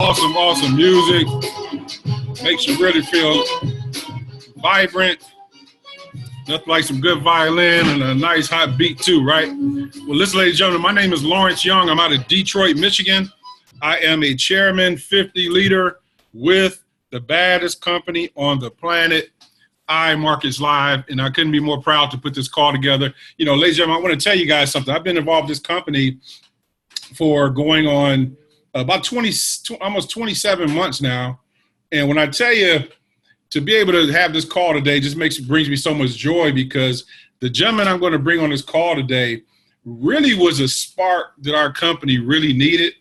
awesome, awesome music. Makes you really feel vibrant. Nothing like some good violin and a nice hot beat too, right? Well, listen, ladies and gentlemen, my name is Lawrence Young. I'm out of Detroit, Michigan. I am a Chairman 50 leader with the baddest company on the planet, iMarkets Live, and I couldn't be more proud to put this call together. You know, ladies and gentlemen, I want to tell you guys something. I've been involved in this company for going on about almost 27 months now. And when I tell you to be able to have this call today just brings me so much joy, because the gentleman I'm going to bring on this call today really was a spark that our company really needed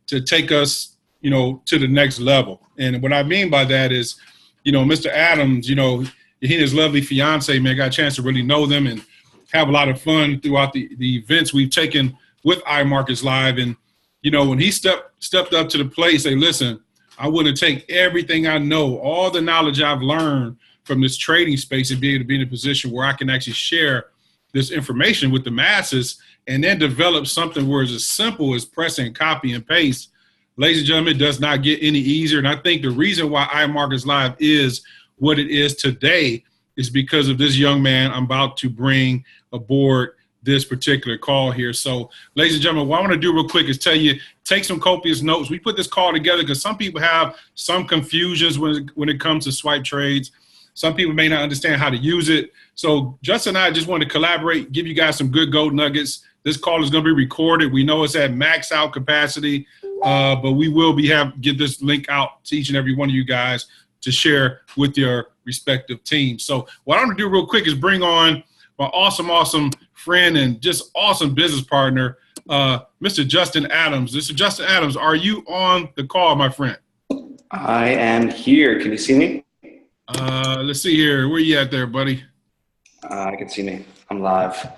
to take us, you know, to the next level. And what I mean by that is, you know, Mr. Adams, you know, he and his lovely fiance, man, got a chance to really know them and have a lot of fun throughout the events we've taken with iMarkets Live. And, you know, when he stepped up to the plate, say, listen, I want to take everything I know, all the knowledge I've learned from this trading space, and be able to be in a position where I can actually share this information with the masses and then develop something where it's as simple as pressing copy and paste. Ladies and gentlemen, it does not get any easier. And I think the reason why iMarkets Live is what it is today is because of this young man I'm about to bring aboard this particular call here. So, ladies and gentlemen, what I want to do real quick is tell you, take some copious notes. We put this call together because some people have some confusions when it comes to swipe trades. Some people may not understand how to use it. So Justin and I just wanted to collaborate, give you guys some good gold nuggets. This call is going to be recorded. We know it's at max out capacity, but we will get this link out to each and every one of you guys to share with your respective teams. So what I'm going to do real quick is bring on my awesome friend and just awesome business partner, Mr. Justin Adams. Mr. Justin Adams, are you on the call, my friend? I am here. Can you see me? Let's see here. Where you at there, buddy? I can see me. I'm live.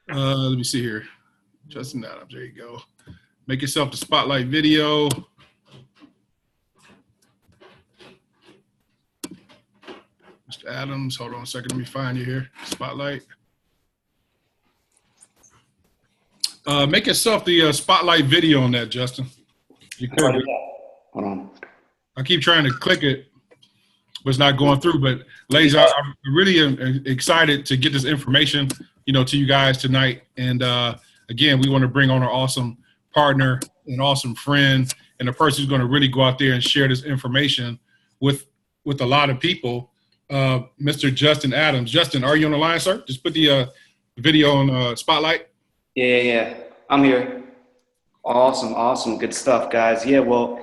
Let me see here. Justin Adams, there you go. Make yourself the spotlight video. Mr. Adams, hold on a second. Let me find you here. Spotlight. Make yourself the spotlight video on that, Justin. You could. Hold on. I keep trying to click it, but it's not going through. But ladies, I really am excited to get this information, you know, to you guys tonight. And again, we want to bring on our awesome partner, an awesome friend, and a person who's going to really go out there and share this information with a lot of people. Mr. Justin Adams. Justin, are you on the line, sir? Just put the video on spotlight. Yeah. I'm here. Awesome. Good stuff, guys. Yeah, well,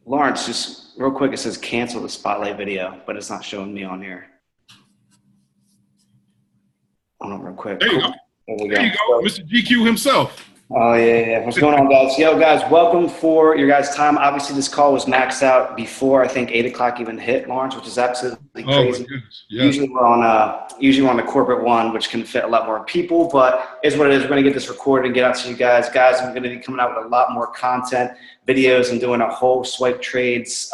Lawrence, just real quick, it says cancel the spotlight video, but it's not showing me on here. Hold on real quick. There you go. There you go. Mr. GQ himself. Oh, yeah. What's going on, guys? Yo, guys, welcome for your guys' time. Obviously, this call was maxed out before, I think, 8 o'clock even hit, Lawrence, which is absolutely crazy. Oh, yeah. Usually we're on the corporate one, which can fit a lot more people, but it's what it is. We're going to get this recorded and get out to you guys. Guys, I'm going to be coming out with a lot more content, videos, and doing a whole swipe trades,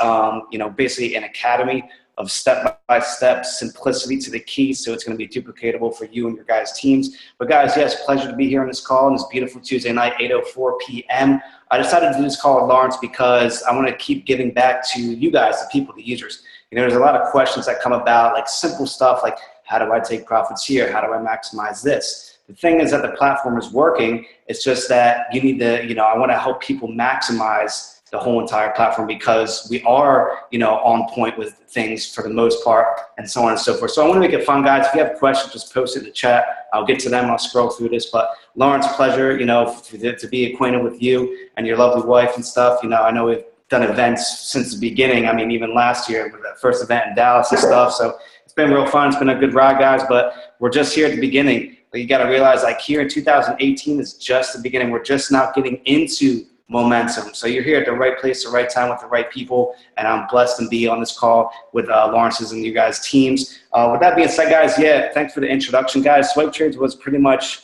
basically an academy of step-by-step simplicity to the key, so it's going to be duplicatable for you and your guys' teams. But guys, yes, pleasure to be here on this call on this beautiful Tuesday night, 8:04 p.m. I decided to do this call with Lawrence because I want to keep giving back to you guys, the people, the users. You know, there's a lot of questions that come about, like simple stuff like, how do I take profits here? How do I maximize this? The thing is that the platform is working. It's just that you need to, I want to help people maximize the whole entire platform, because we are, on point with things for the most part, and so on and so forth. So I want to make it fun, guys. If you have questions, just post it in the chat. I'll get to them. I'll scroll through this. But Lawrence, pleasure, to be acquainted with you and your lovely wife and stuff. I know we've done events since the beginning. I mean, even last year with that first event in Dallas and stuff. So it's been real fun. It's been a good ride, guys. But we're just here at the beginning. But you got to realize, like, here in 2018 is just the beginning. We're just now getting into momentum. So you're here at the right place, the right time, with the right people, and I'm blessed to be on this call with Lawrence's and you guys' teams. With that being said, guys, thanks for the introduction, guys. Swipe Trades was pretty much,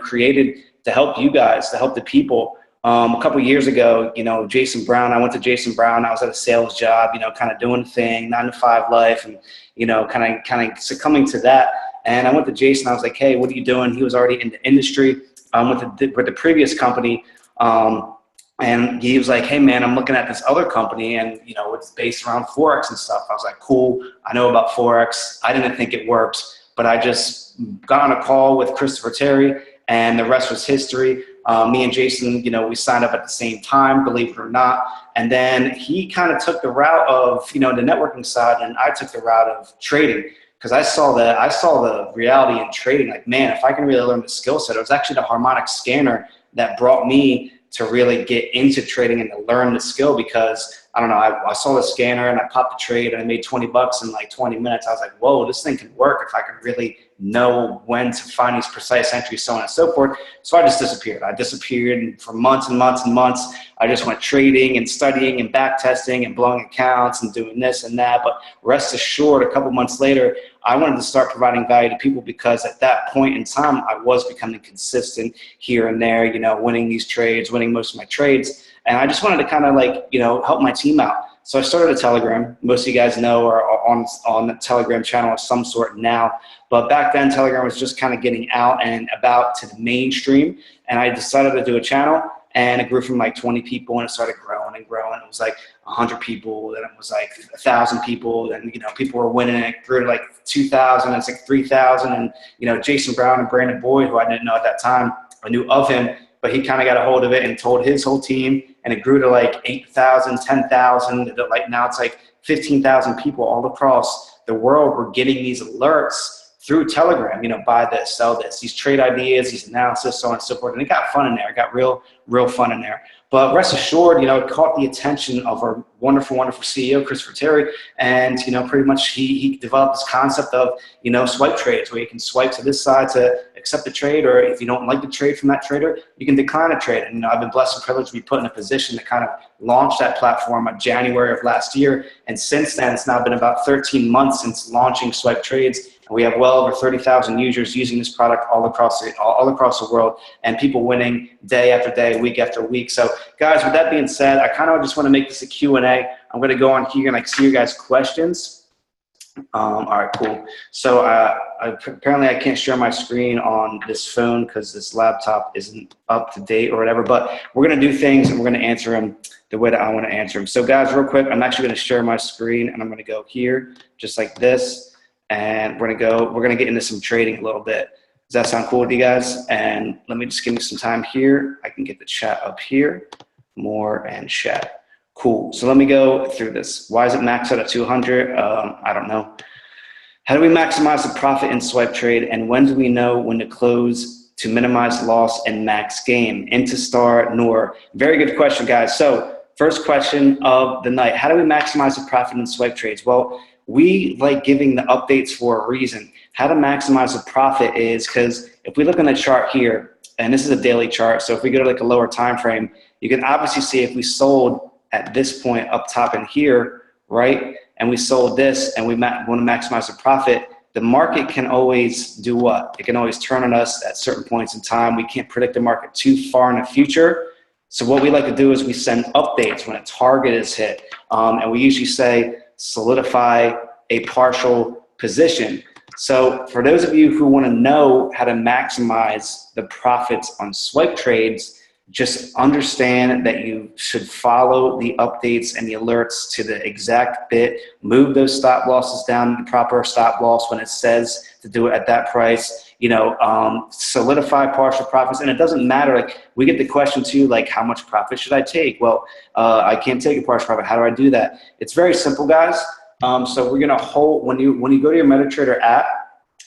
created to help you guys, to help the people. A couple of years ago, Jason Brown, I went to Jason Brown. I was at a sales job, kind of doing the thing, 9-to-5 life, and, kind of succumbing to that. And I went to Jason. I was like, hey, what are you doing? He was already in the industry. With the previous company, And he was like, hey man, I'm looking at this other company and you know, it's based around Forex and stuff. I was like, cool, I know about Forex. I didn't think it worked, but I just got on a call with Christopher Terry and the rest was history. Me and Jason, you know, we signed up at the same time, believe it or not. And then he kind of took the route of, you know, the networking side, and I took the route of trading. Because I saw the reality in trading, like, man, if I can really learn the skill set. It was actually the harmonic scanner that brought me to really get into trading and to learn the skill, because I don't know, I saw the scanner and I popped the trade and I made 20 bucks in like 20 minutes. I was like, whoa, this thing can work if I can really know when to find these precise entries, so on and so forth. So I just disappeared. I disappeared, and for months and months and months, I just went trading and studying and back testing and blowing accounts and doing this and that. But rest assured, a couple months later, I wanted to start providing value to people, because at that point in time, I was becoming consistent here and there, you know, winning these trades, winning most of my trades. And I just wanted to kind of like, you know, help my team out. So I started a Telegram. Most of you guys know are on the Telegram channel of some sort now. But back then, Telegram was just kind of getting out and about to the mainstream. And I decided to do a channel, and it grew from like 20 people, and it started growing and growing. It was like 100 people, then it was like 1,000 people, and you know, people were winning. It grew to like 2,000, and it's like 3,000. And you know, Jason Brown and Brandon Boyd, who I didn't know at that time, I knew of him, but he kind of got a hold of it and told his whole team, and it grew to like 8,000, 10,000. Like now it's like 15,000 people all across the world were getting these alerts through Telegram, you know, buy this, sell this, these trade ideas, these analysis, so on and so forth. And it got fun in there. It got real fun in there. But rest assured, you know, it caught the attention of our wonderful, wonderful CEO, Christopher Terry. And, you know, pretty much he developed this concept of, you know, swipe trades, where you can swipe to this side to accept the trade, or if you don't like the trade from that trader, you can decline a trade. And, you know, I've been blessed and privileged to be put in a position to kind of launch that platform in January of last year. And since then, it's now been about 13 months since launching Swipe Trades. And we have well over 30,000 users using this product all across the world, and people winning day after day, week after week. So guys, with that being said, I kind of just want to make this a Q&A. I'm going to go on here and like see your guys' questions. All right, cool. So apparently I can't share my screen on this phone because this laptop isn't up to date or whatever, but we're going to do things and we're going to answer them the way that I want to answer them. So guys, real quick, I'm actually going to share my screen, and I'm going to go here just like this. And we're gonna get into some trading a little bit. Does that sound cool with you guys? And let me just give me some time here. I can get the chat up here, more and chat. Cool, so let me go through this. Why is it maxed out at 200? I don't know. How do we maximize the profit in swipe trade? And when do we know when to close to minimize loss and max gain? Into star Noor. Very good question, guys. So first question of the night, how do we maximize the profit in swipe trades? Well, we like giving the updates for a reason. How to maximize the profit is because if we look on the chart here, and this is a daily chart, so if we go to like a lower time frame, you can obviously see if we sold at this point up top in here, right, and we sold this and we want to maximize the profit, the market can always do what? It can always turn on us at certain points in time. We can't predict the market too far in the future. So what we like to do is we send updates when a target is hit, and we usually say, solidify a partial position. So for those of you who want to know how to maximize the profits on swipe trades, just understand that you should follow the updates and the alerts to the exact bit. Move those stop losses down to the proper stop loss when it says to do it at that price. You know, solidify partial profits. And it doesn't matter, like we get the question too, like how much profit should I take? Well, I can't take a partial profit. How do I do that? It's very simple, guys. So we're gonna hold, when you go to your MetaTrader app,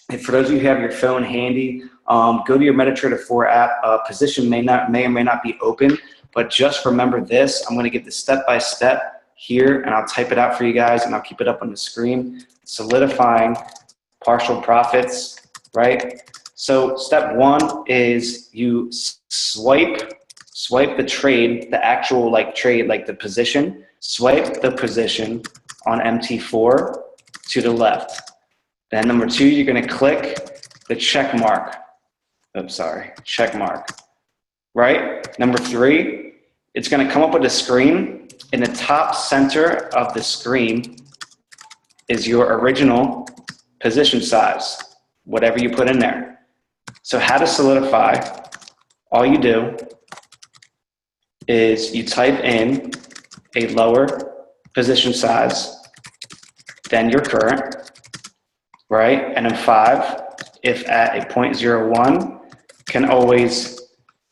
and for those of you who have your phone handy, go to your MetaTrader 4 app. Position may or may not be open, but just remember this. I'm gonna get the step-by-step here, and I'll type it out for you guys, and I'll keep it up on the screen. Solidifying partial profits, right? So step one is you swipe the trade, the actual like trade, like the position, swipe the position on MT4 to the left. Then number two, you're gonna click the check mark. Oops, sorry, check mark, right? Number three, it's gonna come up with a screen. In the top center of the screen is your original position size, whatever you put in there. So how to solidify, all you do is you type in a lower position size than your current, right? And then 5, if at a 0.01, can always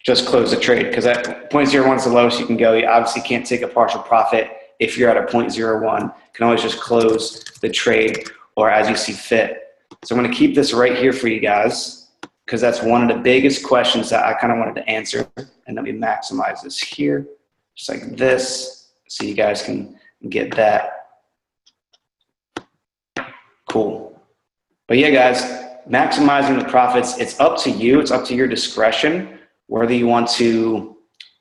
just close the trade, because at 0.01 is the lowest you can go. You obviously can't take a partial profit if you're at a 0.01. You can always just close the trade or as you see fit. So I'm going to keep this right here for you guys, because that's one of the biggest questions that I kind of wanted to answer. And let me maximize this here, just like this, so you guys can get that. Cool. But yeah, guys, maximizing the profits, it's up to you. It's up to your discretion whether you want to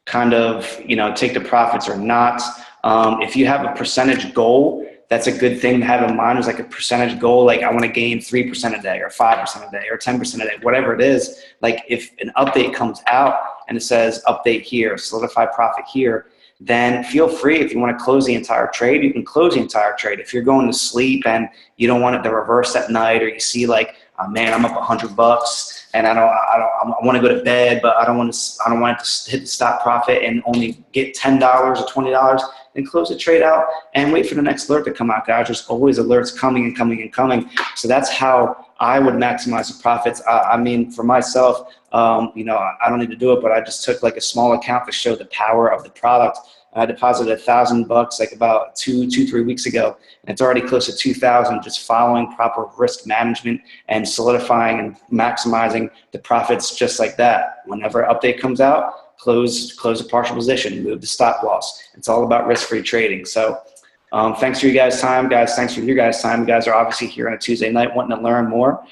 kind of, you know, take the profits or not. If you have a percentage goal, that's a good thing to have in mind. Is like a percentage goal, like I want to gain 3% a day or 5% a day or 10% a day, whatever it is. Like if an update comes out and it says update here, solidify profit here, then feel free. If you want to close the entire trade, you can close the entire trade. If you're going to sleep and you don't want it to reverse at night, or you see like, oh, man, I'm up $100 and I want to go to bed, but I don't want it to hit the stop profit and only get $10 or $20, then close the trade out and wait for the next alert to come out, guys. There's always alerts coming and coming and coming. So that's how I would maximize the profits. I mean, for myself, you know, I don't need to do it, but I just took like a small account to show the power of the product. I deposited $1,000 like about 2-3 weeks ago, and it's already close to 2,000, just following proper risk management and solidifying and maximizing the profits just like that. Whenever an update comes out, close a partial position, move the stop loss. It's all about risk-free trading. So thanks for you guys' time, guys. Thanks for your guys' time. You guys are obviously here on a Tuesday night wanting to learn more.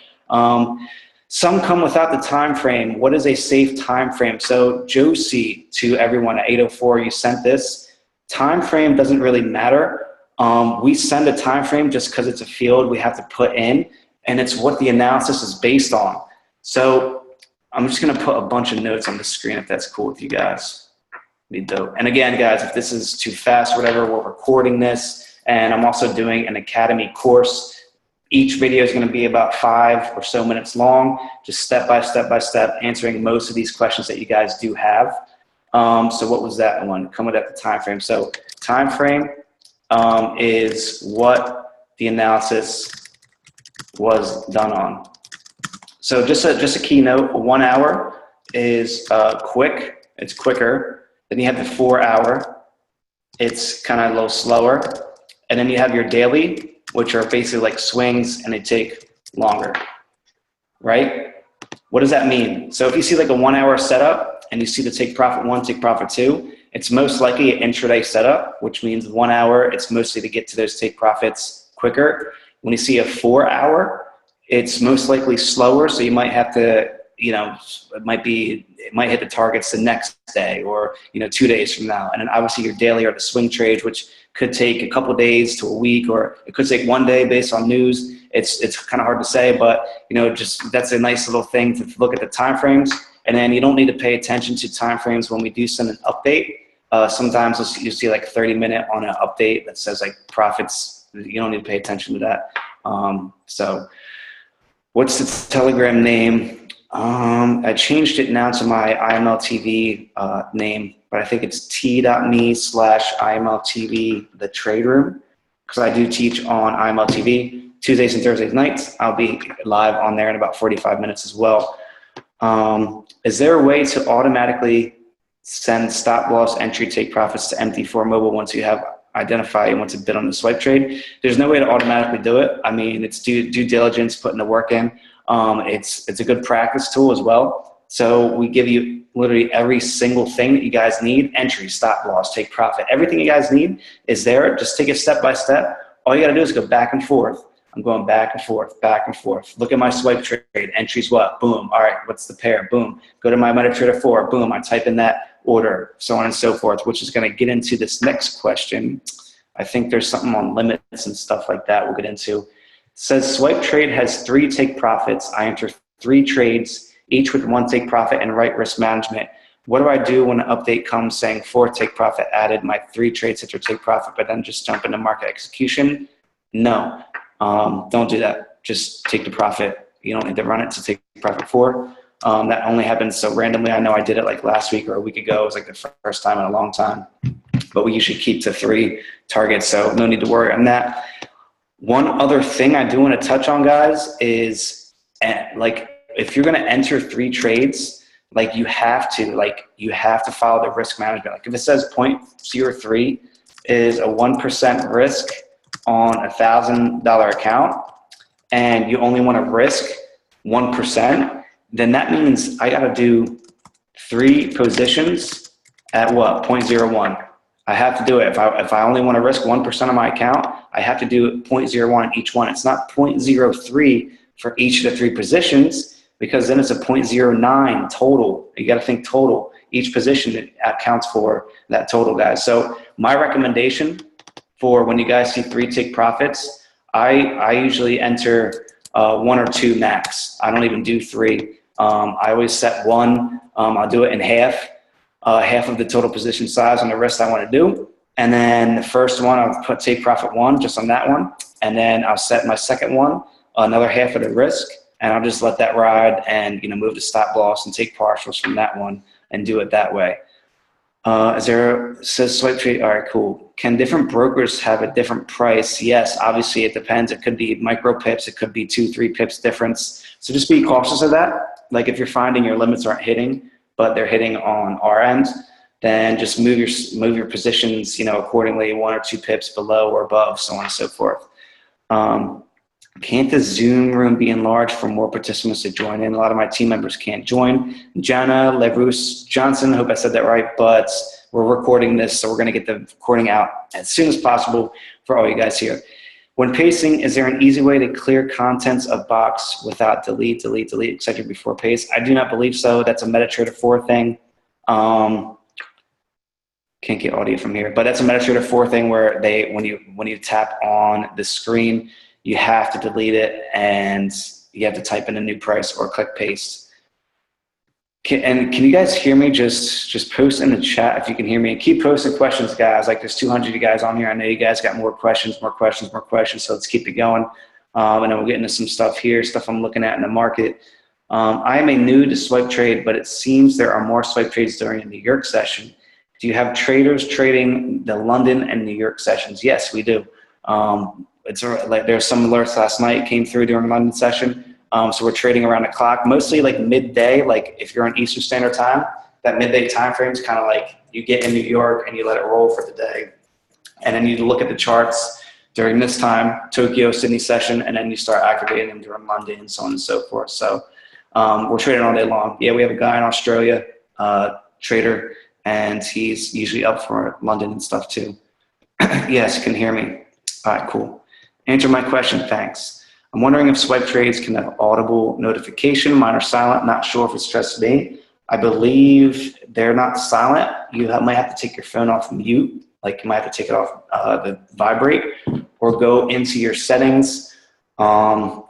Some come without the time frame. What is a safe time frame? So Josie, to everyone at 804, you sent this. Time frame doesn't really matter. We send a time frame just because it's a field we have to put in, and it's what the analysis is based on. So I'm just going to put a bunch of notes on the screen if that's cool with you guys. Be dope. And again, guys, if this is too fast or whatever, we're recording this, and I'm also doing an Academy course. Each video is going to be about 5 or so minutes long, just step by step, answering most of these questions that you guys do have. So what was that one? Coming at the time frame. So time frame is what the analysis was done on. So just a keynote, 1 hour is quick. It's quicker. Then you have the 4 hour. It's kind of a little slower. And then you have your daily, which are basically like swings, and they take longer, right? What does that mean? So if you see like a 1 hour setup and you see the take profit 1, take profit 2, it's most likely an intraday setup, which means 1 hour, it's mostly to get to those take profits quicker. When you see a 4 hour, it's most likely slower. So you might have to, you know, it might hit the targets the next day or, you know, 2 days from now. And then obviously your daily are the swing trades, which could take a couple days to a week, or it could take 1 day based on news. It's kind of hard to say, but you know, just that's a nice little thing to look at the time frames. And then you don't need to pay attention to time frames when we do send an update. Sometimes you see like 30-minute on an update that says like profits. You don't need to pay attention to that. So what's the Telegram name? I changed it now to my IML TV name, but I think it's t.me/IMLTV, the trade room, because I do teach on IML TV Tuesdays and Thursdays nights. I'll be live on there in about 45 minutes as well. Is there a way to automatically send stop loss, entry, take profits to MT4 mobile once you have identified and want to bid on the swipe trade? There's no way to automatically do it. I mean, it's due diligence, putting the work in. It's a good practice tool as well. So we give you literally every single thing that you guys need: entry, stop loss, take profit. Everything you guys need is there. Just take it step by step. All you got to do is go back and forth. I'm going back and forth, back and forth. Look at my swipe trade. Entries what? Boom. All right, what's the pair? Boom. Go to my MetaTrader 4. Boom. I type in that order, so on and so forth, which is going to get into this next question. I think there's something on limits and stuff like that we'll get into. It says swipe trade has 3 take profits. I enter 3 trades, each with 1 take profit and right risk management. What do I do when an update comes saying 4 take profit added? My 3 trades hit your take profit, but then just jump into market execution? No, don't do that. Just take the profit. You don't need to run it to take profit 4. That only happens so randomly. I know I did it like last week or a week ago. It was like the first time in a long time. But we usually keep to 3 targets, so no need to worry on that. One other thing I do want to touch on, guys, is like if you're going to enter 3 trades, like you have to follow the risk management. Like if it says 0.03 is a 1% risk on a $1,000 account, and you only want to risk 1%, then that means I got to do 3 positions at what? 0.01. I have to do it. If I only want to risk 1% of my account, I have to do 0.01 in each one. It's not 0.03 for each of the 3 positions, because then it's a 0.09 total. You got to think total. Each position accounts for that total, guys. So my recommendation for when you guys see 3 take profits, I usually enter 1 or 2 max. I don't even do 3. I always set 1. I'll do it in half of the total position size on the rest I want to do. And then the first one, I'll put take profit 1 just on that one. And then I'll set my second one, another half of the risk, and I'll just let that ride and, move to stop loss and take partials from that one and do it that way. Says swipe trade. All right, cool. Can different brokers have a different price? Yes, obviously it depends. It could be micro pips. It could be 2-3 pips difference. So just be cautious of that. Like if you're finding your limits aren't hitting, but they're hitting on our end, then just move your positions, accordingly, 1 or 2 pips below or above, so on and so forth. Can't the Zoom room be enlarged for more participants to join in? A lot of my team members can't join. Jana Levrus Johnson, I hope I said that right, but we're recording this, so we're going to get the recording out as soon as possible for all you guys here. When pasting, is there an easy way to clear contents of box without delete, etc. before paste? I do not believe so. That's a MetaTrader 4 thing. Can't get audio from here, but that's a MetaTrader 4 thing where when you tap on the screen, you have to delete it and you have to type in a new price or click paste. Can you guys hear me? Just post in the chat if you can hear me, and keep posting questions, guys. Like there's 200 of you guys on here. I know you guys got more questions. So let's keep it going. And then we'll get into some stuff here, stuff I'm looking at in the market. I am a new to swipe trade, but it seems there are more swipe trades during the New York session. Do you have traders trading the London and New York sessions? Yes, we do. Like there's some alerts last night came through during London session. So we're trading around the clock, mostly like midday. Like if you're on Eastern Standard Time, that midday time frame is kind of like you get in New York and you let it roll for the day. And then you look at the charts during this time, Tokyo, Sydney session, and then you start activating them during London and so on and so forth. So we're trading all day long. Yeah, we have a guy in Australia, trader, and he's usually up for London and stuff too. Yes, you can hear me. All right, cool. Answer my question, thanks. I'm wondering if swipe trades can have audible notification. Mine are silent, not sure if it's just me. I believe they're not silent. You might have to take your phone off mute. Like you might have to take it off the vibrate, or go into your settings. Go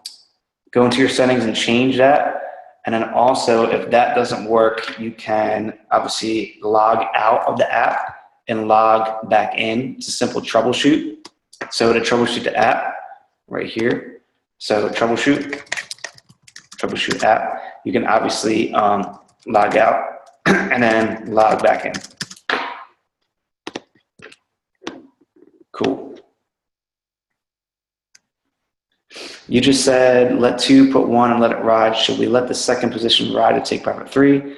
into your settings and change that. And then also, if that doesn't work, you can obviously log out of the app and log back in. It's a simple troubleshoot. So to troubleshoot the app, right here. So troubleshoot app. You can obviously log out and then log back in. Cool. You just said let 2, put 1, and let it ride. Should we let the second position ride to take profit 3?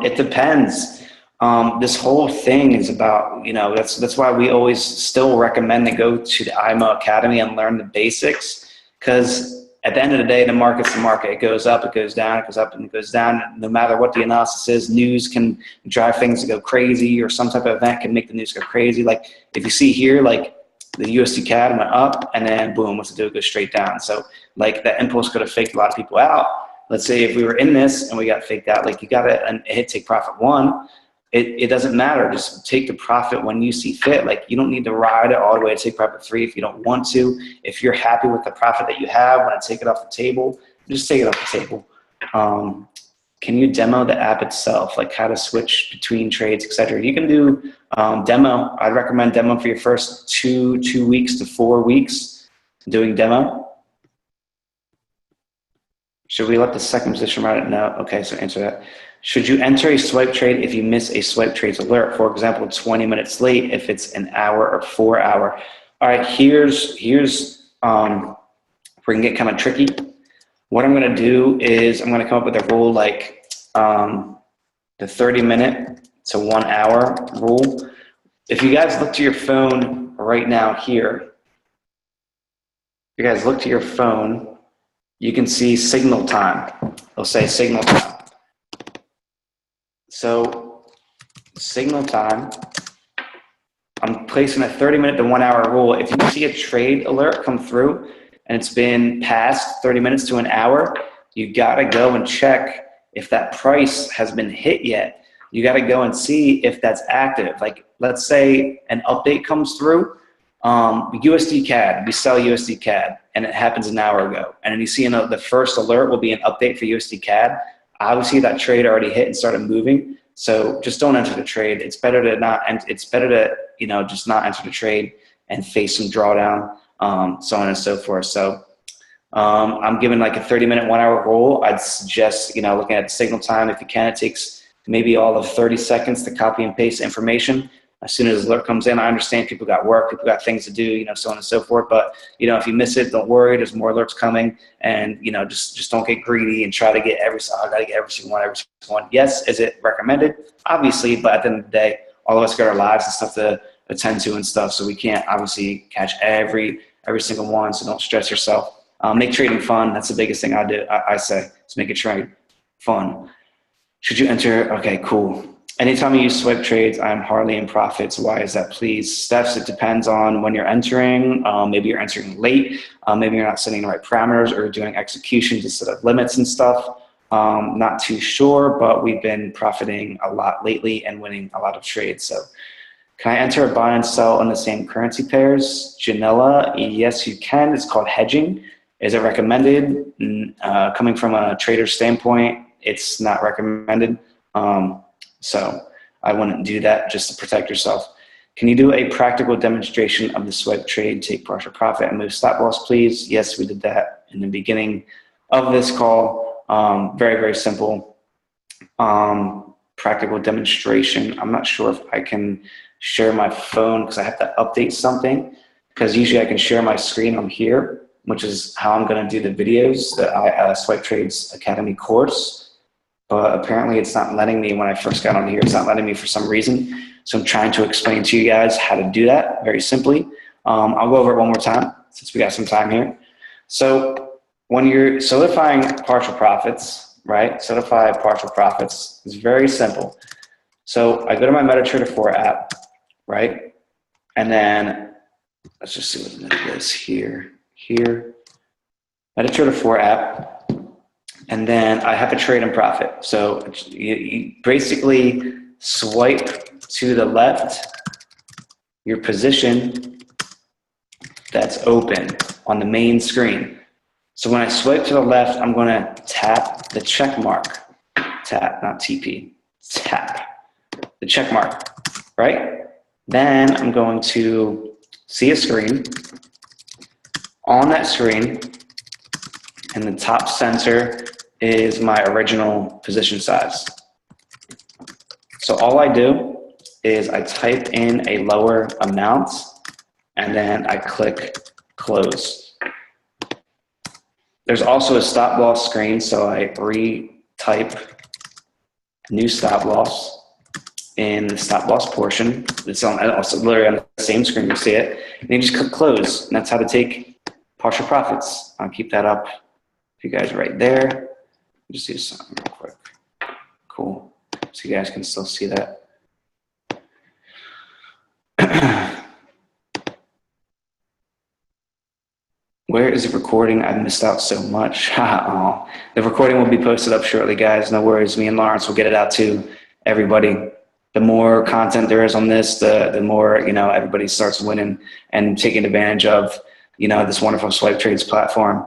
It depends. This whole thing is about, that's why we always still recommend to go to the IMO Academy and learn the basics, because at the end of the day, the market's the market. It goes up, it goes down, it goes up and it goes down. No matter what the analysis is, news can drive things to go crazy, or some type of event can make the news go crazy. Like if you see here, like the USD CAD went up and then boom, what's it do? It goes straight down. So like that impulse could have faked a lot of people out. Let's say if we were in this and we got faked out, like you got to hit take profit 1. It doesn't matter. Just take the profit when you see fit. Like you don't need to ride it all the way to take profit 3 if you don't want to. If you're happy with the profit that you have, when I take it off the table, just take it off the table. Can you demo the app itself, like how to switch between trades, etc.? You can do demo. I'd recommend demo for your first 2 weeks to 4 weeks, doing demo. Should we let the second position run it? No. Okay, so answer that. Should you enter a swipe trade if you miss a swipe trades alert? For example, 20 minutes late if it's an hour or 4 hour. All right, here's where we can get kind of tricky. What I'm gonna do is I'm gonna come up with a rule like the 30-minute to 1 hour rule. If you guys look to your phone right now here, if you guys look to your phone, you can see signal time. It'll say signal time. So signal time, I'm placing a 30-minute to 1 hour rule. If you see a trade alert come through and it's been past 30 minutes to an hour, you gotta go and check if that price has been hit yet. You gotta go and see if that's active. Like, let's say an update comes through, USD CAD, we sell USD CAD, and it happens an hour ago. And then you see the first alert will be an update for USD CAD. Obviously that trade already hit and started moving. So just don't enter the trade. It's better to not, and it's better to, just not enter the trade and face some drawdown, so on and so forth. So I'm giving like a 30-minute, 1 hour rule. I'd suggest, looking at the signal time, if you can, it takes maybe all of 30 seconds to copy and paste information. As soon as the alert comes in, I understand people got work, people got things to do, so on and so forth. But, if you miss it, don't worry. There's more alerts coming. And, just don't get greedy and try to get I got to get every single one. Yes, is it recommended? Obviously, but at the end of the day, all of us got our lives and stuff to attend to and stuff. So we can't obviously catch every single one. So don't stress yourself. Make trading fun. That's the biggest thing I say. Is make it trade fun. Should you enter? Okay, cool. Anytime you use swipe trades, I'm hardly in profits. Why is that, please? Stephs, it depends on when you're entering. Maybe you're entering late. Maybe you're not setting the right parameters or doing executions instead of limits and stuff. Not too sure, but we've been profiting a lot lately and winning a lot of trades. So can I enter a buy and sell on the same currency pairs? Janella, yes, you can. It's called hedging. Is it recommended? Coming from a trader standpoint, it's not recommended. So I wouldn't do that just to protect yourself. Can you do a practical demonstration of the swipe trade, take partial profit and move stop loss, please? Yes, we did that in the beginning of this call. Very, very simple. Practical demonstration. I'm not sure if I can share my phone because I have to update something, because usually I can share my screen on here, which is how I'm going to do the videos, the Swipe Trades Academy course. But apparently it's not letting me when I first got on here. It's not letting me for some reason. So I'm trying to explain to you guys how to do that very simply. I'll go over it one more time since we got some time here. So when you're solidifying partial profits, right? Solidify partial profits is very simple. So I go to my MetaTrader 4 app, right? And then let's just see what it is here. MetaTrader 4 app. And then I have a trade and profit. So you basically swipe to the left your position that's open on the main screen. So when I swipe to the left, I'm going to tap the check mark. Tap, not TP. Tap the check mark, right? Then I'm going to see a screen. On that screen, in the top center, is my original position size. So all I do is I type in a lower amount and then I click close. There's also a stop loss screen, so I retype new stop loss in the stop loss portion. It's also literally on the same screen, you see it. And you just click close, and that's how to take partial profits. I'll keep that up for you guys right there. Just do something real quick. Cool. So you guys can still see that. Where is the recording? I've missed out so much. Oh, the recording will be posted up shortly, guys. No worries. Me and Lawrence will get it out to everybody. The more content there is on this, the more, everybody starts winning and taking advantage of, this wonderful Swipe Trades platform.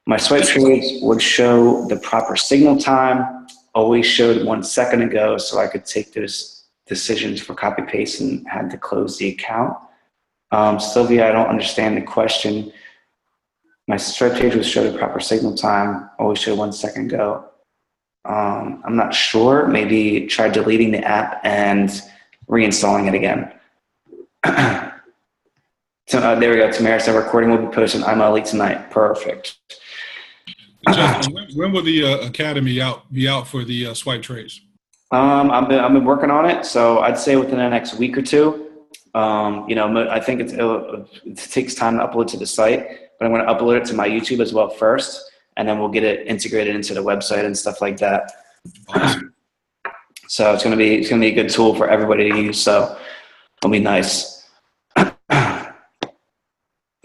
My swipe trades would show the proper signal time, always showed 1 second ago, so I could take those decisions for copy paste and had to close the account. Sylvia, I don't understand the question. My strike trade was showed a proper signal time. Always showed 1 second go. I'm not sure. Maybe try deleting the app and reinstalling it again. So there we go. Tamara said recording will be posted on MLE tonight. Perfect. Justin, when will the academy be out for the swipe trades? I've been working on it, so I'd say within the next week or two. I think it takes time to upload to the site, but I'm going to upload it to my YouTube as well first, and then we'll get it integrated into the website and stuff like that. Awesome. So it's going to be a good tool for everybody to use. So it'll be nice.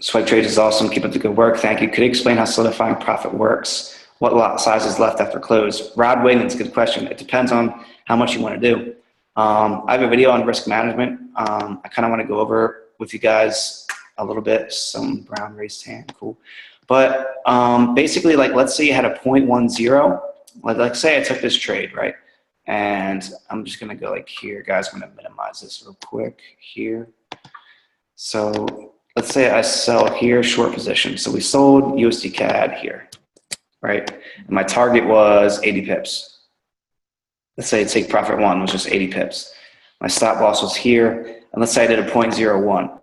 Swipe trades is awesome. Keep up the good work. Thank you. Could you explain how solidifying profit works? What lot size is left after close? Rod Wiggins, good question. It depends on how much you want to do. I have a video on risk management. I kind of want to go over with you guys a little bit. Some brown raised hand, cool. But basically, like, let's say you had a 0.10. Like say I took this trade, right? And I'm just going to go like here, guys. I'm going to minimize this real quick here. So let's say I sell here, short position. So we sold USD CAD here, right? And my target was 80 pips. Let's say take profit one was just 80 pips. My stop loss was here. And let's say I did a 0.01.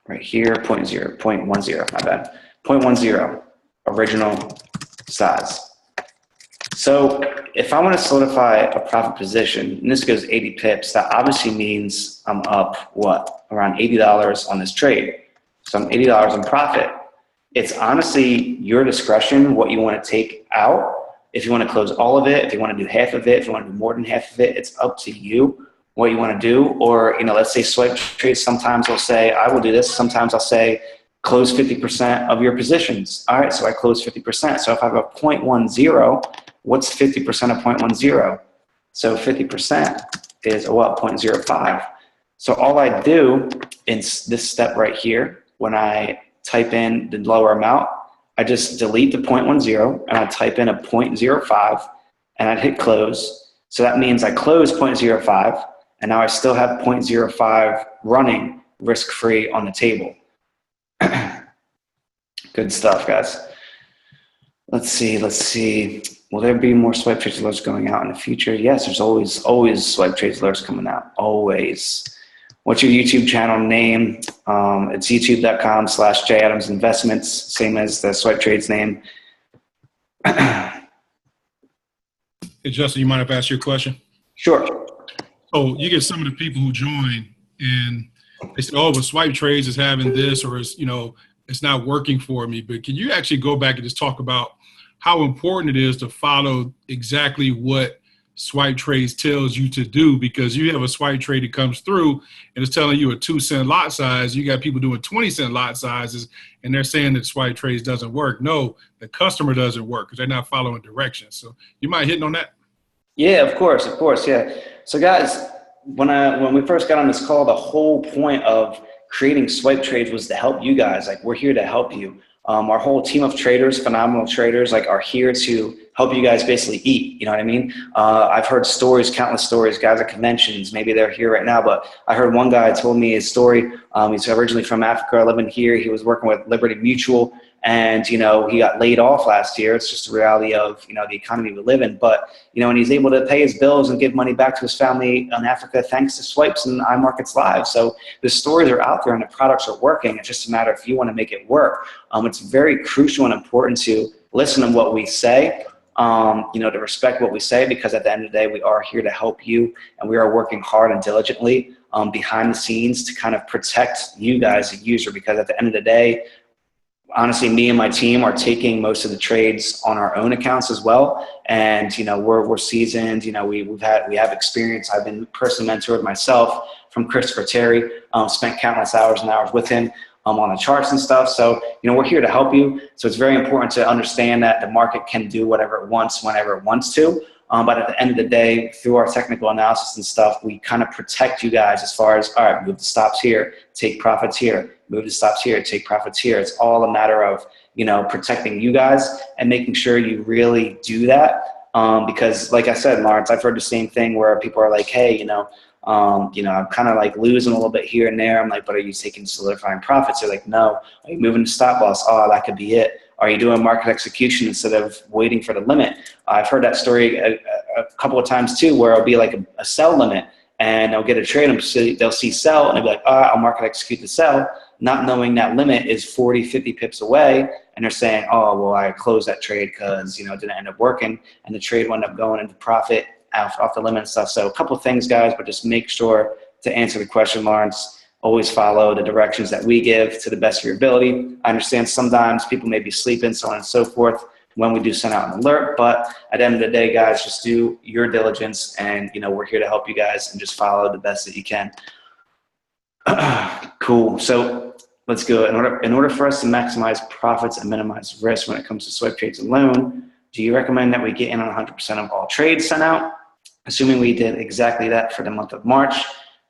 Right here, 0.10, my bad. 0.10, original size. So if I want to solidify a profit position, and this goes 80 pips, that obviously means I'm up, what, around $80 on this trade. So I'm $80 in profit. It's honestly your discretion what you want to take out. If you want to close all of it, if you want to do half of it, if you want to do more than half of it, it's up to you what you want to do. Or, let's say swipe trades, sometimes I'll say, I will do this. Sometimes I'll say, close 50% of your positions. All right, so I close 50%. So if I have a 0.10, what's 50% of 0.10? So 50% is a what? 0.05. So all I do in this step right here, when I type in the lower amount, I just delete the 0.10 and I type in a 0.05 and I'd hit close. So that means I close 0.05 and now I still have 0.05 running risk-free on the table. Good stuff, guys. Let's see. Will there be more swipe trades alerts going out in the future? Yes, there's always swipe trades alerts coming out, always. What's your YouTube channel name? It's youtube.com/JAdamsInvestments, same as the swipe trades name. Hey, Justin, you mind if I ask you a question? Sure. So you get some of the people who join and they say, oh, but swipe trades is having this, or it's not working for me. But can you actually go back and just talk about how important it is to follow exactly what swipe trades tells you to do? Because you have a swipe trade that comes through and it's telling you a 2-cent lot size. You got people doing 20-cent lot sizes and they're saying that swipe trades doesn't work. No, the customer doesn't work because they're not following directions. So you mind hitting on that? Yeah, of course, yeah. So guys, when we first got on this call, the whole point of creating swipe trades was to help you guys. Like, we're here to help you. Our whole team of traders, phenomenal traders, like, are here to help you guys basically eat. You know what I mean? I've heard stories, countless stories, guys at conventions. Maybe they're here right now, but I heard one guy told me his story. He's originally from Africa, living here. He was working with Liberty Mutual, and he got laid off last year. It's just the reality of the economy we live in. But and he's able to pay his bills and give money back to his family in Africa thanks to swipes and iMarkets Live. So the stories are out there and the products are working. It's just a matter if you want to make it work. It's very crucial and important to listen to what we say. To respect what we say, because at the end of the day, we are here to help you, and we are working hard and diligently behind the scenes to kind of protect you guys, the user, because at the end of the day, honestly, me and my team are taking most of the trades on our own accounts as well. And, we're seasoned, we have experience. I've been personally mentored myself from Christopher Terry, spent countless hours and hours with him on the charts and stuff. So, we're here to help you. So it's very important to understand that the market can do whatever it wants, whenever it wants to. But at the end of the day, through our technical analysis and stuff, we kind of protect you guys as far as, all right, move the stops here, take profits here, move the stops here, take profits here. It's all a matter of, protecting you guys and making sure you really do that. Because like I said, Lawrence, I've heard the same thing where people are like, hey, You know, I'm kind of like losing a little bit here and there. I'm like, but are you taking solidifying profits? They're like, no. Are you moving to stop loss? Oh, that could be it. Are you doing market execution instead of waiting for the limit? I've heard that story a couple of times too, where it'll be like a sell limit, and they'll get a trade, and they'll see sell, and they'll be like, oh, I'll market execute the sell, not knowing that limit is 40, 50 pips away, and they're saying, oh, well, I closed that trade because, you know, it didn't end up working, and the trade wound up going into profit off the limit and stuff. So a couple of things, guys, but just make sure to answer the question, Lawrence. Always follow the directions that we give to the best of your ability. I understand sometimes people may be sleeping, so on and so forth, when we do send out an alert, but at the end of the day, guys, just do your diligence, and, you know, we're here to help you guys, and just follow the best that you can. Cool. So let's go. In order for us to maximize profits and minimize risk when it comes to swipe trades alone, do you recommend that we get in on 100% of all trades sent out? Assuming we did exactly that for the month of March,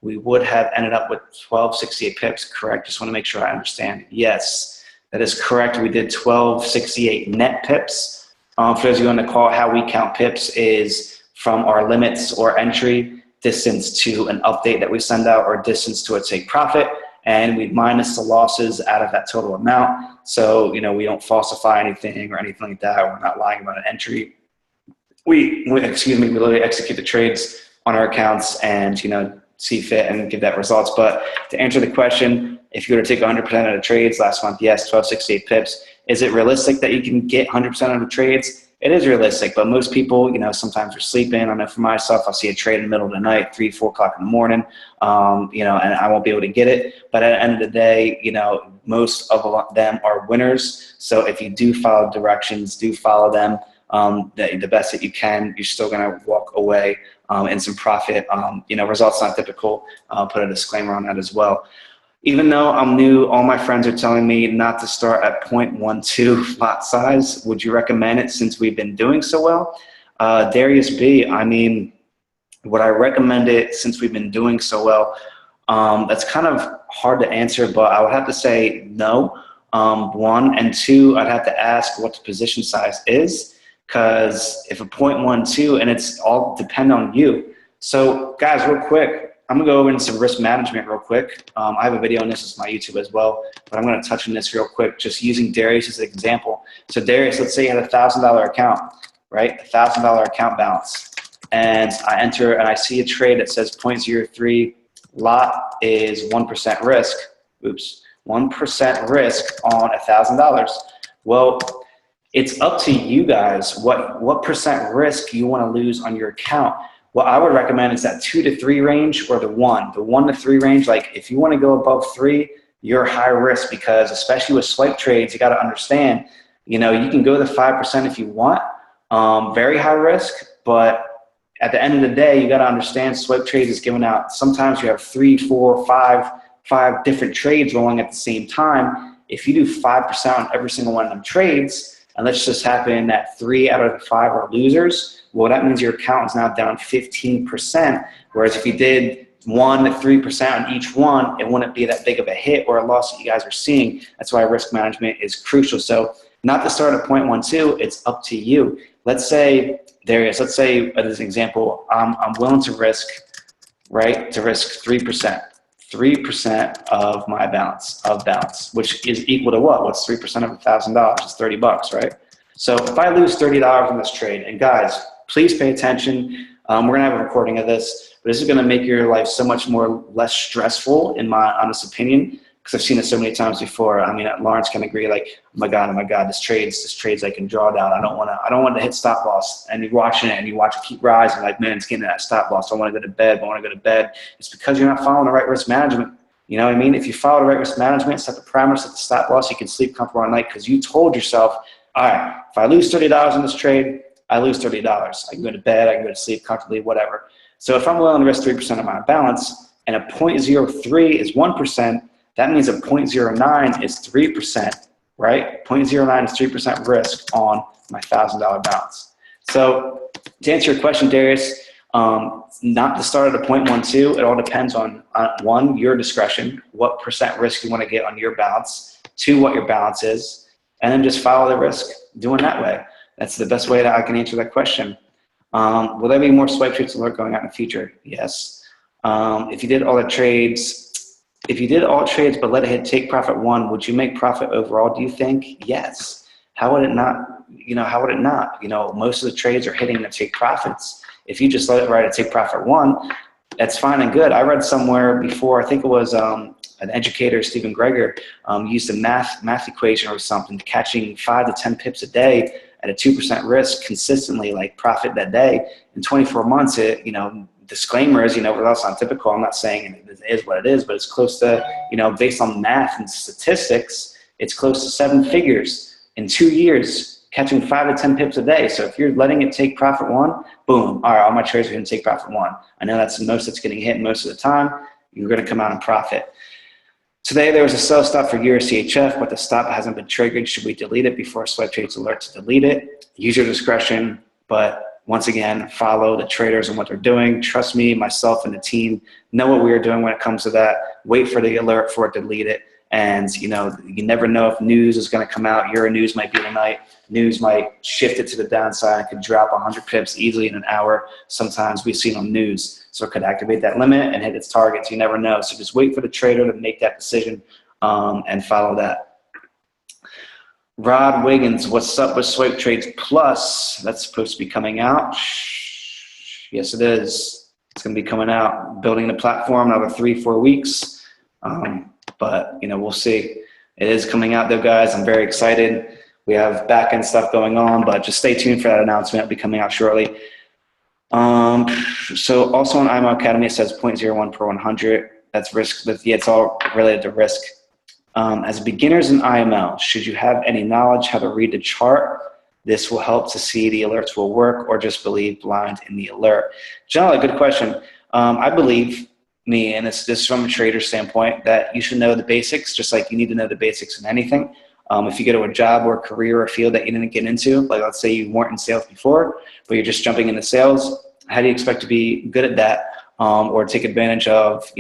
we would have ended up with 1268 pips, correct? Just want to make sure I understand. Yes, that is correct. We did 1268 net pips. For those of you on the call, how we count pips is from our limits or entry distance to an update that we send out, or distance to a take profit, and we minus the losses out of that total amount. So, you know, we don't falsify anything or anything like that. We're not lying about an entry. We literally execute the trades on our accounts and, you know, see fit and give that results. But to answer the question, if you were to take 100% of the trades last month, yes, 1268 pips. Is it realistic that you can get 100% of the trades? It is realistic, but most people, you know, sometimes are sleeping. I know for myself, I'll see a trade in the middle of the night, 3, 4 o'clock in the morning, you know, and I won't be able to get it. But at the end of the day, you know, most of them are winners. So if you do follow directions, do follow them the best that you can, you're still going to walk away in some profit. You know, results not typical. Put a disclaimer on that as well. Even though I'm new, all my friends are telling me not to start at 0.12 lot size. Would you recommend it since we've been doing so well? Darius B, I mean, would I recommend it since we've been doing so well? That's kind of hard to answer, but I would have to say no. 1, and 2, I'd have to ask what the position size is, because if a 0.12, and it's all depend on you. So guys, real quick, I'm gonna go over into some risk management real quick. I have a video on this, it's my YouTube as well, but I'm gonna touch on this real quick, just using Darius as an example. So Darius, let's say you had a $1,000 account, right? $1,000 account balance. And I enter and I see a trade that says 0.03 lot is 1% risk. Oops, 1% risk on $1,000. Well, it's up to you guys what percent risk you wanna lose on your account. What I would recommend is that 2 to 3 range, or the 1 to 3 range. Like if you want to go above 3, you're high risk, because especially with swipe trades, you got to understand, you know, you can go to 5% if you want, very high risk, but at the end of the day, you got to understand swipe trades is giving out. Sometimes you have 3, 4, 5 different trades rolling at the same time. If you do 5% on every single one of them trades, and let's just happen that 3 out of the 5 are losers, well, that means your account is now down 15%. Whereas if you did 1 to 3% on each one, it wouldn't be that big of a hit or a loss that you guys are seeing. That's why risk management is crucial. So not to start at 0.12, it's up to you. Let's say, Darius, let's say as an example, I'm willing to risk, right, to risk 3%. 3% of my balance, which is equal to what? What's 3% of $1,000? It's $30, right? So if I lose $30 on this trade, and guys, please pay attention. We're gonna have a recording of this, but this is gonna make your life so much less stressful, in my honest opinion, because I've seen it so many times before. I mean, Lawrence can agree, like, oh my God, this trade's like in drawdown. I don't want to hit stop loss. And you're watching it and you watch it keep rising, like, man, it's getting to that stop loss. I want to go to bed. It's because you're not following the right risk management. You know what I mean? If you follow the right risk management, set the parameters, set the stop loss, you can sleep comfortable at night, because you told yourself, all right, if I lose $30 in this trade, I lose $30. I can go to bed, I can go to sleep comfortably, whatever. So if I'm willing to risk 3% of my balance, and a 0.03 is 1%, that means a 0.09 is 3%, right? 0.09 is 3% risk on my $1,000 balance. So to answer your question, Darius, not to start at a 0.12, it all depends on 1, your discretion, what percent risk you want to get on your balance, 2, what your balance is, and then just follow the risk doing that way. That's the best way that I can answer that question. Will there be more swipe trades alert going out in the future? Yes. If you did all trades but let it hit take profit 1, would you make profit overall, do you think? Yes. How would it not? How would it not? Most of the trades are hitting the take profits. If you just let it ride at take profit 1, that's fine and good. I read somewhere before, I think it was an educator, Stephen Greger, used a math equation or something, catching 5 to 10 pips a day at a 2% risk consistently, like profit that day. In 24 months, disclaimer is, that's not typical. I'm not saying it is what it is, but it's close to, based on math and statistics, it's close to 7 figures in 2 years, catching 5 to 10 pips a day. So if you're letting it take profit 1, boom, all right, all my trades are going to take profit 1. I know that's the most that's getting hit most of the time. You're going to come out in profit. Today, there was a sell stop for EuroCHF, but the stop hasn't been triggered. Should we delete it before Swipe Trades alert to delete it? Use your discretion, but once again, follow the traders and what they're doing. Trust me, myself and the team know what we are doing when it comes to that. Wait for the alert for it to delete it. And, you never know if news is going to come out. Euro news might be tonight. News might shift it to the downside. It could drop 100 pips easily in an hour. Sometimes we've seen on news. So it could activate that limit and hit its targets. You never know. So just wait for the trader to make that decision and follow that. Rod Wiggins, what's up with Swipe Trades Plus? That's supposed to be coming out. Yes, it is. It's going to be coming out. Building the platform another 3-4 weeks. But, we'll see. It is coming out though, guys. I'm very excited. We have back-end stuff going on, but just stay tuned for that announcement. It'll be coming out shortly. So also on IMO Academy, it says 0.01 per 100. That's risk. It's all related to risk. As beginners in IML, should you have any knowledge how to read the chart? This will help to see the alerts will work, or just believe blind in the alert. John, a good question. I believe, and this is from a trader standpoint, that you should know the basics, just like you need to know the basics in anything. If you go to a job or a career or field that you didn't get into, like let's say you weren't in sales before, but you're just jumping into sales, how do you expect to be good at that? Or take advantage of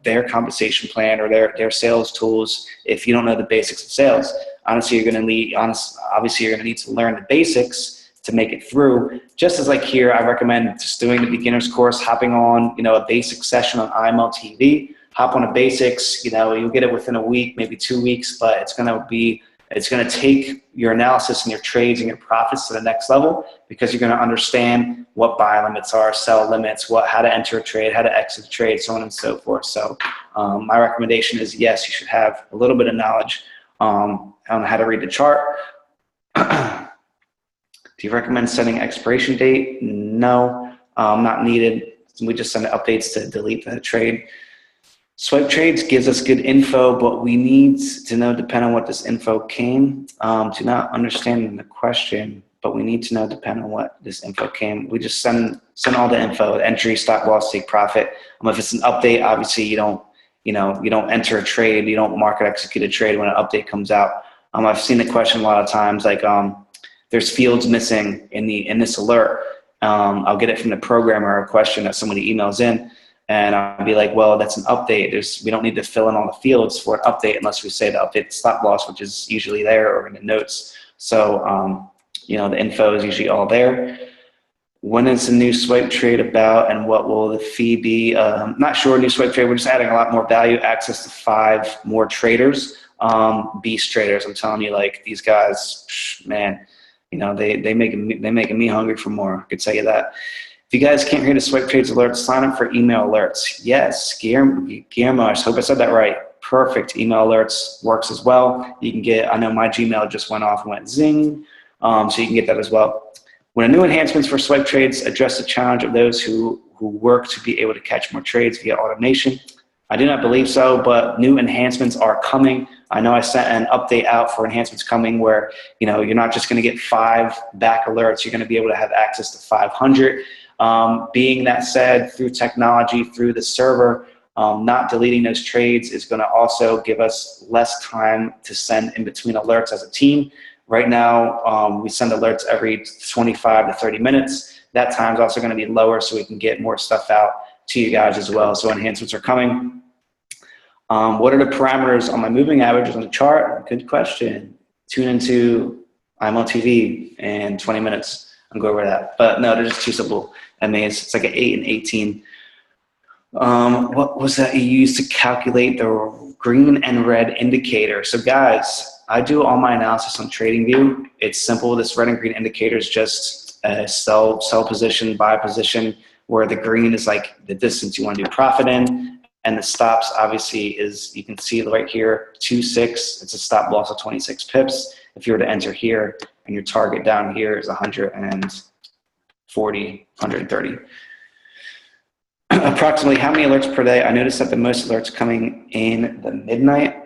their compensation plan or their sales tools if you don't know the basics of sales? Honestly, obviously you're going to need to learn the basics to make it through. Just as like here, I recommend just doing the beginner's course, hopping on a basic session on IML TV. Hop on a basics. You'll get it within a week, maybe 2 weeks, but it's going to take your analysis and your trades and your profits to the next level, because you're going to understand what buy limits are, sell limits, how to enter a trade, how to exit a trade, so on and so forth. So my recommendation is, yes, you should have a little bit of knowledge on how to read the chart. Do you recommend setting expiration date? No, not needed. We just send updates to delete the trade. Swipe Trades gives us good info, but we need to know, depending on what this info came. To not understand the question, but we need to know, depending on what this info came. We just send all the info: entry, stop loss, take profit. If it's an update, obviously you don't enter a trade, you don't market execute a trade when an update comes out. I've seen the question a lot of times, like there's fields missing in this alert. I'll get it from the programmer, a question that somebody emails in. And I'll be like, well, that's an update. We don't need to fill in all the fields for an update unless we say to update the stop loss, which is usually there or in the notes. So, the info is usually all there. When is the new Swipe Trade about, and what will the fee be? Not sure, new Swipe Trade. We're just adding a lot more value, access to 5 more traders, beast traders. I'm telling you, like, these guys, man, they making me hungry for more. I could tell you that. If you guys can't hear the Swipe Trades alerts, sign up for email alerts. Yes, Guillermo, I hope I said that right. Perfect. Email alerts works as well. You can get, I know my Gmail just went off and went zing, so you can get that as well. When new enhancements for Swipe Trades address the challenge of those who work to be able to catch more trades via automation, I do not believe so, but new enhancements are coming. I know I sent an update out for enhancements coming where, you're not just going to get 5 back alerts. You're going to be able to have access to 500. Being that said, through technology, through the server, not deleting those trades is going to also give us less time to send in between alerts as a team. Right now, we send alerts every 25 to 30 minutes. That time is also going to be lower, so we can get more stuff out to you guys as well. So enhancements are coming. What are the parameters on my moving averages on the chart? Good question. Tune into IML TV in 20 minutes and go over that. But no, they're just too simple. I mean, it's like an 8 and 18. What was that you used to calculate the green and red indicator? So guys, I do all my analysis on TradingView. It's simple. This red and green indicator is just a sell position, buy position, where the green is like the distance you want to do profit in. And the stops obviously is, you can see right here, 2.6. It's a stop loss of 26 pips. If you were to enter here and your target down here is 140, 130. Approximately how many alerts per day? I noticed that the most alerts coming in the midnight.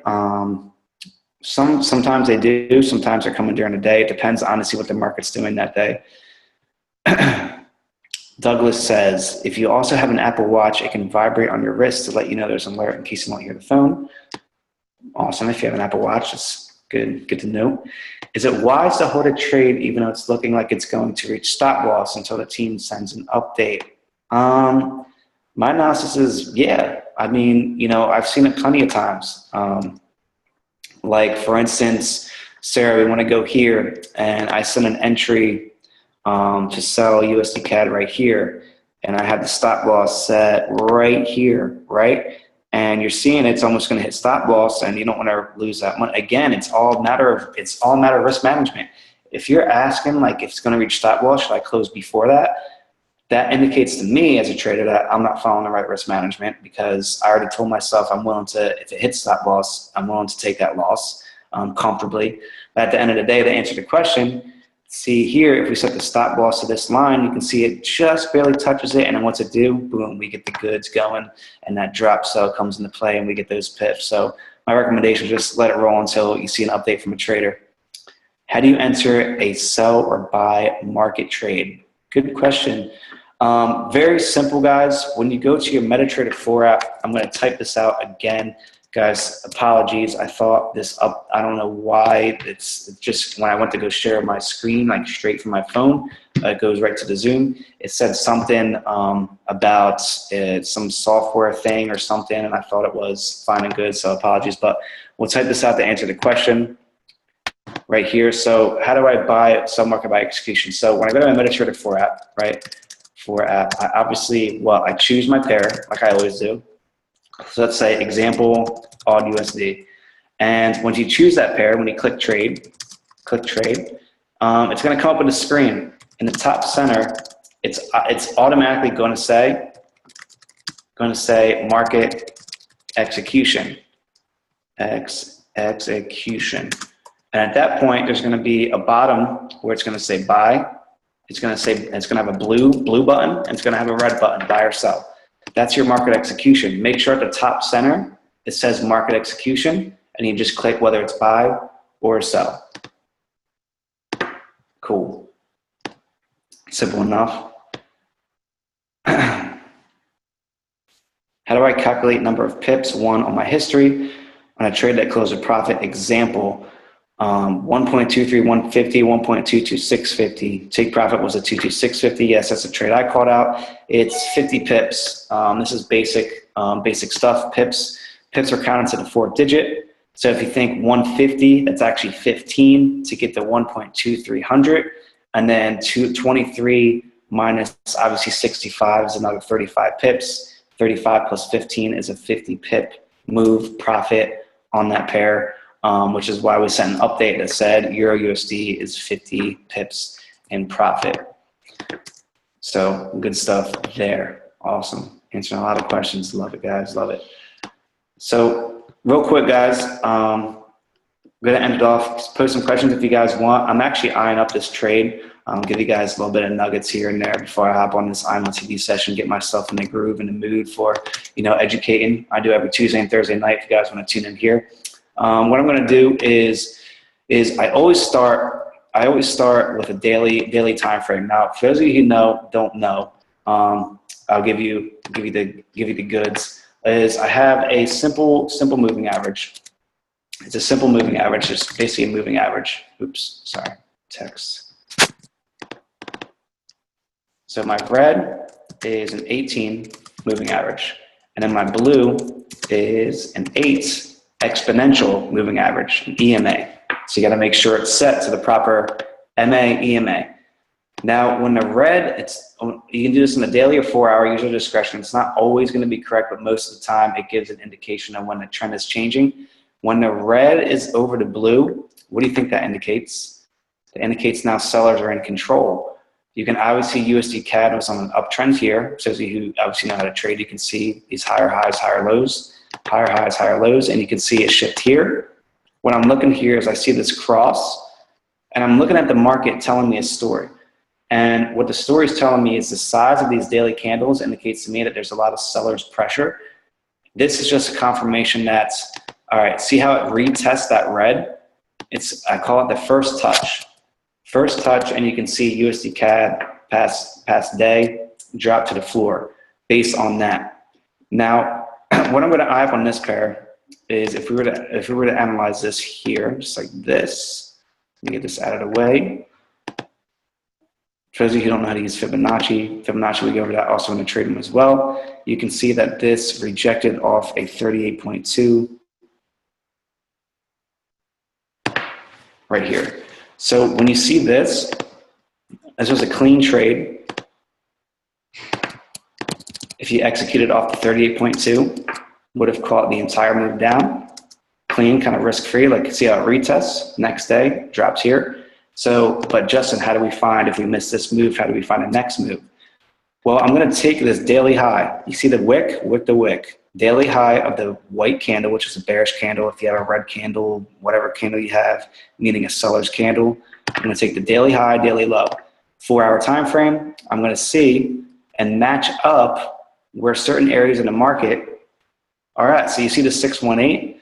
Sometimes they do, sometimes they're coming during the day. It depends honestly what the market's doing that day. Douglas says, if you also have an Apple Watch, it can vibrate on your wrist to let you know there's an alert in case you don't hear the phone. Awesome. If you have an Apple Watch, that's good to know. Is it wise to hold a trade even though it's looking like it's going to reach stop loss until the team sends an update? My analysis is, yeah. I mean, you know, I've seen it plenty of times. Like, for instance, Sarah, we want to go here, and I send an entry to sell USD CAD right here, and I have the stop loss set right here, right? And you're seeing it's almost going to hit stop loss, and you don't want to lose that money. Again, it's all matter of risk management. If you're asking like if it's going to reach stop loss, should I close before that? That indicates to me as a trader that I'm not following the right risk management, because I already told myself I'm willing to, if it hits stop loss, I'm willing to take that loss comfortably. But at the end of the day, to answer the question, see here, if we set the stop loss to this line, you can see it just barely touches it, and then what's it do? Boom, we get the goods going, and that drop sell comes into play, and we get those pips. So my recommendation is just let it roll until you see an update from a trader. How do you enter a sell or buy market trade? Good question. Very simple, guys. When you go to your MetaTrader 4 app, I'm going to type this out again. Guys, apologies. I thought this up. I don't know why. It's just when I went to go share my screen, like straight from my phone, it goes right to the Zoom. It said something about some software thing or something, and I thought it was fine and good, so apologies. But we'll type this out to answer the question right here. So how do I buy, sell market by execution? So when I go to my MetaTrader 4 app, right? I obviously, I choose my pair like I always do. So let's say example, AUD USD. And once you choose that pair, when you click trade, it's going to come up with a screen. In the top center, it's automatically going to say market execution. Execution. And at that point, there's going to be a bottom where it's going to say buy. It's going to have a blue button, and it's going to have a red button, buy or sell. That's your market execution. Make sure at the top center, it says market execution, and you just click whether it's buy or sell. Cool. Simple enough. How do I calculate number of pips? 1 on my history. On a trade that closed a profit, example, 1.23, 150, 1.22, 650. Take profit was a 22650. Yes, that's a trade I called out. It's 50 pips. This is basic stuff. Pips are counted to the 4th digit. So if you think 150, that's actually 15 to get the 1.2300, and then 223 minus obviously 65 is another 35 pips. 35 plus 15 is a 50 pip move profit on that pair. Which is why we sent an update that said Euro USD is 50 pips in profit. So good stuff there. Awesome. Answering a lot of questions. Love it, guys. Love it. So real quick, guys, I'm going to end it off. Just post some questions if you guys want. I'm actually eyeing up this trade. Give you guys a little bit of nuggets here and there before I hop on this I'm on TV session, get myself in the groove and the mood for, educating. I do every Tuesday and Thursday night if you guys want to tune in here. What I'm going to do is I always start with a daily time frame. Now, for those of you who don't know, I'll give you the goods. Is I have a simple moving average. It's a simple moving average. It's basically a moving average. Oops, sorry, text. So my red is an 18 moving average, and then my blue is an 8 exponential moving average, an EMA. So you got to make sure it's set to the proper MA, EMA. Now, when the red, you can do this in the daily or 4-hour, user discretion. It's not always going to be correct, but most of the time it gives an indication of when the trend is changing. When the red is over the blue, what do you think that indicates? It indicates now sellers are in control. You can obviously see USD CAD was on an uptrend here. So you obviously know how to trade. You can see these higher highs, higher lows, higher highs, higher lows, and you can see it shift here. What I'm looking here is I see this cross, and I'm looking at the market telling me a story. And what the story is telling me is the size of these daily candles indicates to me that there's a lot of sellers pressure. This is just a confirmation that, all right, see how it retests that red? I call it the first touch. First touch, and you can see USD CAD past day drop to the floor based on that. Now, what I'm going to eye up on this pair is if we were to analyze this here, just like this. Let me get this out of the way. For those of you who don't know how to use Fibonacci, we go over that also in the trade room as well. You can see that this rejected off a 38.2 right here. So when you see this was a clean trade. If you executed off the 38.2, would have caught the entire move down. Clean, kind of risk-free, like see how it retests. Next day, drops here. So, but Justin, how do we find, if we miss this move, how do we find the next move? Well, I'm going to take this daily high. You see the wick to wick. Daily high of the white candle, which is a bearish candle. If you have a red candle, whatever candle you have, meaning a seller's candle, I'm going to take the daily high, daily low. 4-hour time frame, I'm going to see and match up where certain areas in the market are at. So you see the 618,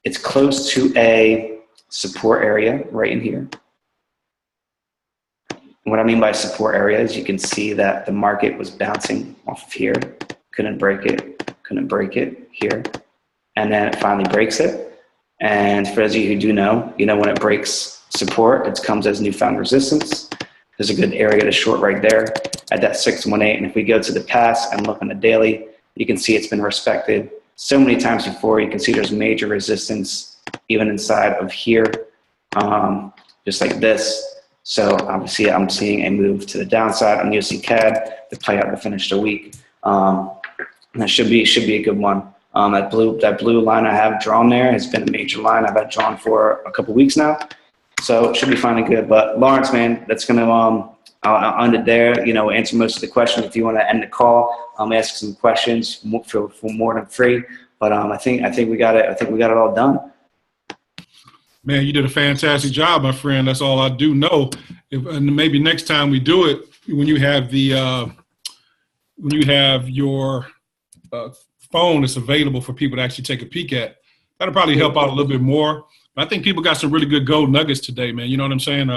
it's close to a support area right in here. What I mean by support area is you can see that the market was bouncing off of here, couldn't break it here, and then it finally breaks it. And for those of you who do know, you know when it breaks support, it comes as newfound resistance. There's a good area to short right there at that 618. And if we go to the past and look on the daily, you can see it's been respected so many times before. You can see there's major resistance even inside of here, just like this. So obviously I'm seeing a move to the downside on USD CAD to play out to finish the week. That should be a good one. That blue line I have drawn there has been a major line I've had drawn for a couple weeks now. So it should be finally good. But Lawrence, man, that's gonna I'll end it there. You know, answer most of the questions. If you want to end the call, ask some questions. Feel more than free. But I think we got it. I think we got it all done. Man, you did a fantastic job, my friend. That's all I do know. And maybe next time we do it, when you have your phone that's available for people to actually take a peek at, that'll probably help out a little bit more. But I think people got some really good gold nuggets today, man. You know what I'm saying?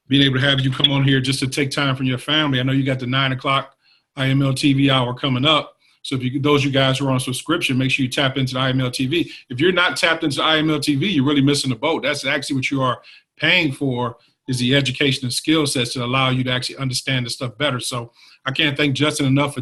Being able to have you come on here just to take time from your family. I know you got the 9 o'clock IML TV hour coming up. So if those you guys who are on subscription, make sure you tap into the IML TV. If you're not tapped into the IML TV, you're really missing the boat. That's actually what you are paying for, is the education and skill sets that allow you to actually understand the stuff better. So I can't thank Justin enough for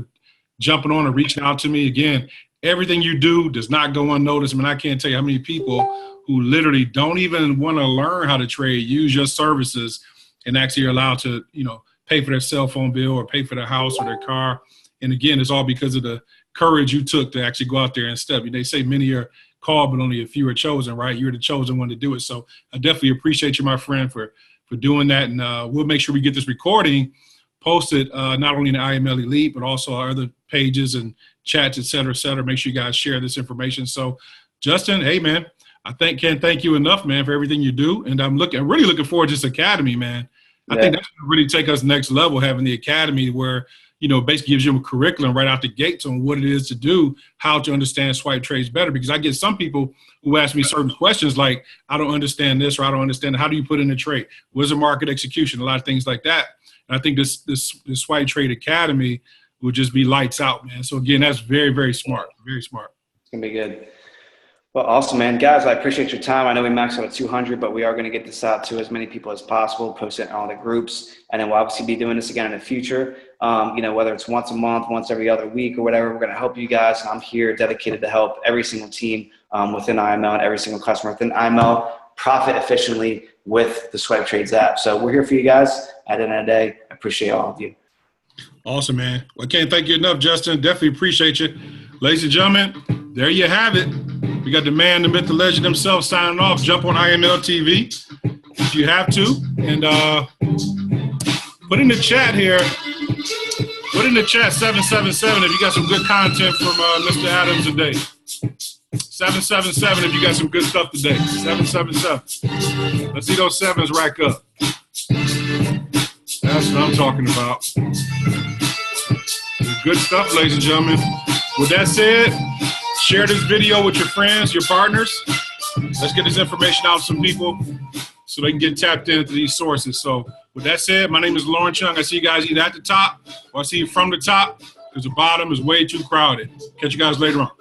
jumping on and reaching out to me. Again, everything you do does not go unnoticed. I mean, I can't tell you how many people who literally don't even want to learn how to trade, use your services, and actually are allowed to, you know, pay for their cell phone bill or pay for their house or their car. And again, it's all because of the courage you took to actually go out there and step. They say many are called, but only a few are chosen, right? You're the chosen one to do it. So I definitely appreciate you, my friend, for doing that. And we'll make sure we get this recording posted not only in the IML Elite, but also our other pages and chats, et cetera, et cetera. Make sure you guys share this information. So Justin, hey, man, I can't thank you enough, man, for everything you do. And I'm really looking forward to this academy, man. I think that's going to really take us next level, having the academy where, you know, basically gives you a curriculum right out the gates on what it is to do, how to understand swipe trades better. Because I get some people who ask me certain questions like, I don't understand this, or I don't understand, how do you put in a trade? What's the market execution? A lot of things like that. And I think this Swipe Trade Academy will just be lights out, man. So again, that's very, very smart. Very smart. It's going to be good. Well, awesome, man. Guys, I appreciate your time. I know we maxed out at 200, but we are going to get this out to as many people as possible, post it in all the groups, and then we'll obviously be doing this again in the future. You know, whether it's once a month, once every other week, or whatever, we're going to help you guys. And I'm here dedicated to help every single team within IML and every single customer within IML profit efficiently, with the Swipe Trades app. So we're here for you guys. At the end of the day, I appreciate all of you. Awesome, man. Well, I can't thank you enough, Justin. Definitely appreciate you. Ladies and gentlemen, there you have it. We got the man, the myth, the legend himself signing off. Jump on IML TV if you have to. And put in the chat here. Put in the chat 777 if you got some good content from Mr. Adams today. 777 if you got some good stuff today. 777. Let's see those sevens rack up. That's what I'm talking about. Good stuff, ladies and gentlemen. With that said, share this video with your friends, your partners. Let's get this information out to some people so they can get tapped into these sources. So with that said, my name is Lauren Chung. I see you guys either at the top or I see you from the top because the bottom is way too crowded. Catch you guys later on.